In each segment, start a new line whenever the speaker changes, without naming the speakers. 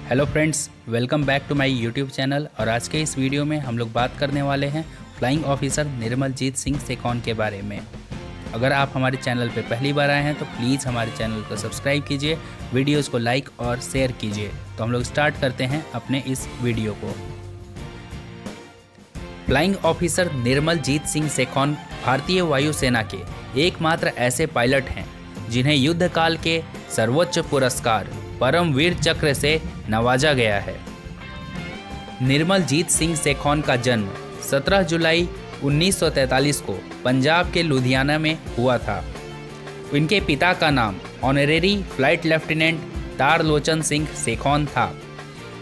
Hello friends, welcome back to my YouTube channel. और आज के इस वीडियो में हम लोग बात करने वाले हैं फ्लाइंग ऑफिसर निर्मलजीत सिंह सेखौन के बारे में। अगर आप हमारे चैनल पर पहली बार आए हैं तो प्लीज़ हमारे चैनल को सब्सक्राइब कीजिए, वीडियोज़ को लाइक और शेयर कीजिए। तो हम लोग स्टार्ट करते हैं अपने इस वीडियो को। फ्लाइंग ऑफिसर निर्मलजीत सिंह सेखौन भारतीय वायुसेना के एकमात्र ऐसे पायलट हैं जिन्हें युद्ध काल के सर्वोच्च पुरस्कार परमवीर चक्र से नवाजा गया है। निर्मलजीत सिंह सेखौन का जन्म 17 जुलाई 1943 को पंजाब के लुधियाना में हुआ था। इनके पिता का नाम honorary flight lieutenant Tarlochan Singh Sekhon था।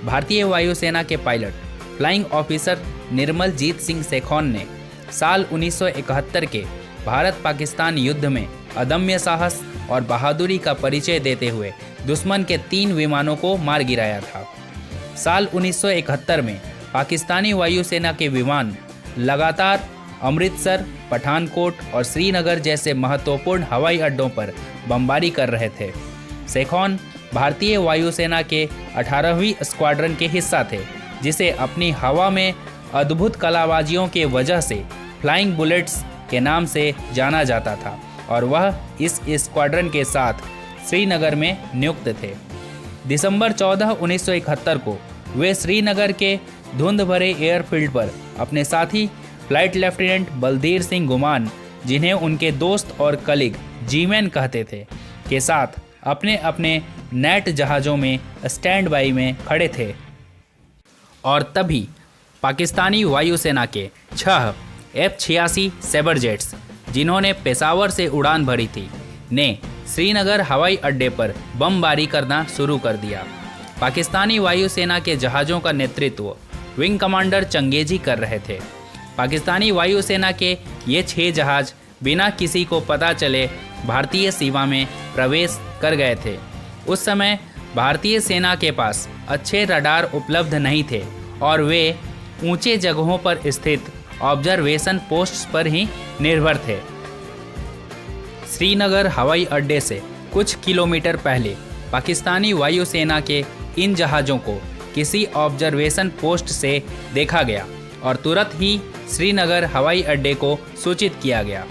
भारतीय वायुसेना के pilot flying officer Nirmaljit Singh Sekhon ने साल 1971 के भारत पाकिस्तान युद्ध में अदम्य साहस और बहादुरी का परिचय देते हुए दुश्मन के 3 विमानों को मार गिराया था। साल 1971 में पाकिस्तानी वायुसेना के विमान लगातार अमृतसर, पठानकोट और श्रीनगर जैसे महत्वपूर्ण हवाई अड्डों पर बमबारी कर रहे थे। सेखौन भारतीय वायुसेना के 18वीं स्क्वाड्रन के हिस्सा थे, जिसे अपनी हवा में अद्भुत कलाबाजियों के वजह से फ्लाइंग बुलेट्स के नाम से जाना जाता था और वह इस स्क्वाड्रन के साथ श्रीनगर में नियुक्त थे। दिसंबर 14, 1971 को वे श्रीनगर के धुंध भरे एयरफील्ड पर अपने साथी फ्लाइट लेफ्टिनेंट बलधीर सिंह गुमान, जिन्हें उनके दोस्त और कलीग जीमैन कहते थे, के साथ अपने अपने नेट जहाज़ों में स्टैंड बाई में खड़े थे। और तभी पाकिस्तानी वायुसेना के 6 F-86 सैबर जेट्स, जिन्होंने पेशावर से उड़ान भरी थी, ने श्रीनगर हवाई अड्डे पर बमबारी करना शुरू कर दिया। पाकिस्तानी वायुसेना के जहाज़ों का नेतृत्व विंग कमांडर चंगेजी कर रहे थे। पाकिस्तानी वायुसेना के ये 6 जहाज़ बिना किसी को पता चले भारतीय सीमा में प्रवेश कर गए थे। उस समय भारतीय सेना के पास अच्छे रडार उपलब्ध नहीं थे और वे ऊंचे जगहों पर स्थित ऑब्जर्वेशन पोस्ट्स पर ही निर्भर थे। श्रीनगर हवाई अड्डे से कुछ किलोमीटर पहले पाकिस्तानी वायुसेना के इन जहाज़ों को किसी ऑब्जर्वेशन पोस्ट से देखा गया और तुरंत ही श्रीनगर हवाई अड्डे को सूचित किया गया।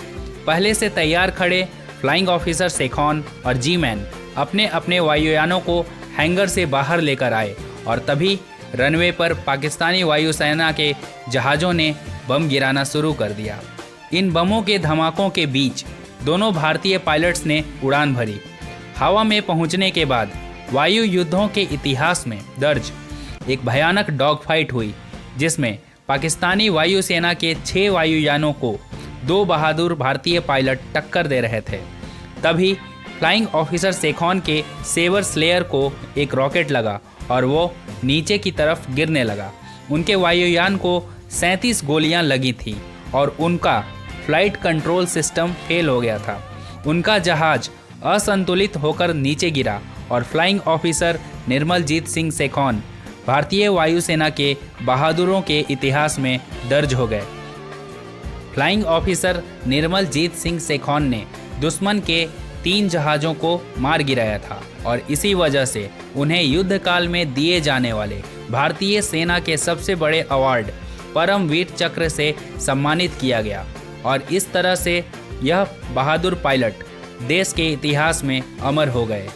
पहले से तैयार खड़े फ्लाइंग ऑफिसर सेखौन और जीमैन अपने अपने वायुयानों को हैंगर से बाहर लेकर आए और तभी रनवे पर पाकिस्तानी वायुसेना के जहाज़ों ने बम गिराना शुरू कर दिया। इन बमों के धमाकों के बीच दोनों भारतीय पायलट्स ने उड़ान भरी। हवा में पहुंचने के बाद वायु युद्धों के इतिहास में दर्ज एक भयानक डॉग फाइट हुई, जिसमें पाकिस्तानी वायुसेना के 6 वायुयानों को 2 बहादुर भारतीय पायलट टक्कर दे रहे थे। तभी फ्लाइंग ऑफिसर सेखौन के सेवर स्लेयर को एक रॉकेट लगा और वो नीचे की तरफ गिरने लगा। उनके वायुयान को 37 गोलियां लगी थी और उनका फ्लाइट कंट्रोल सिस्टम फेल हो गया था। उनका जहाज असंतुलित होकर नीचे गिरा और फ्लाइंग ऑफिसर निर्मलजीत सिंह सेखौन भारतीय वायुसेना के बहादुरों के इतिहास में दर्ज हो गए। फ्लाइंग ऑफिसर निर्मलजीत सिंह सेखौन ने दुश्मन के 3 जहाज़ों को मार गिराया था और इसी वजह से उन्हें युद्ध काल में दिए जाने वाले भारतीय सेना के सबसे बड़े अवार्ड परमवीर चक्र से सम्मानित किया गया और इस तरह से यह बहादुर पायलट देश के इतिहास में अमर हो गए।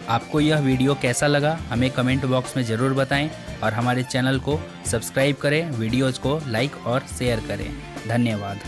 आपको यह वीडियो कैसा लगा हमें कमेंट बॉक्स में ज़रूर बताएं और हमारे चैनल को सब्सक्राइब करें, वीडियोज़ को लाइक और शेयर करें। धन्यवाद।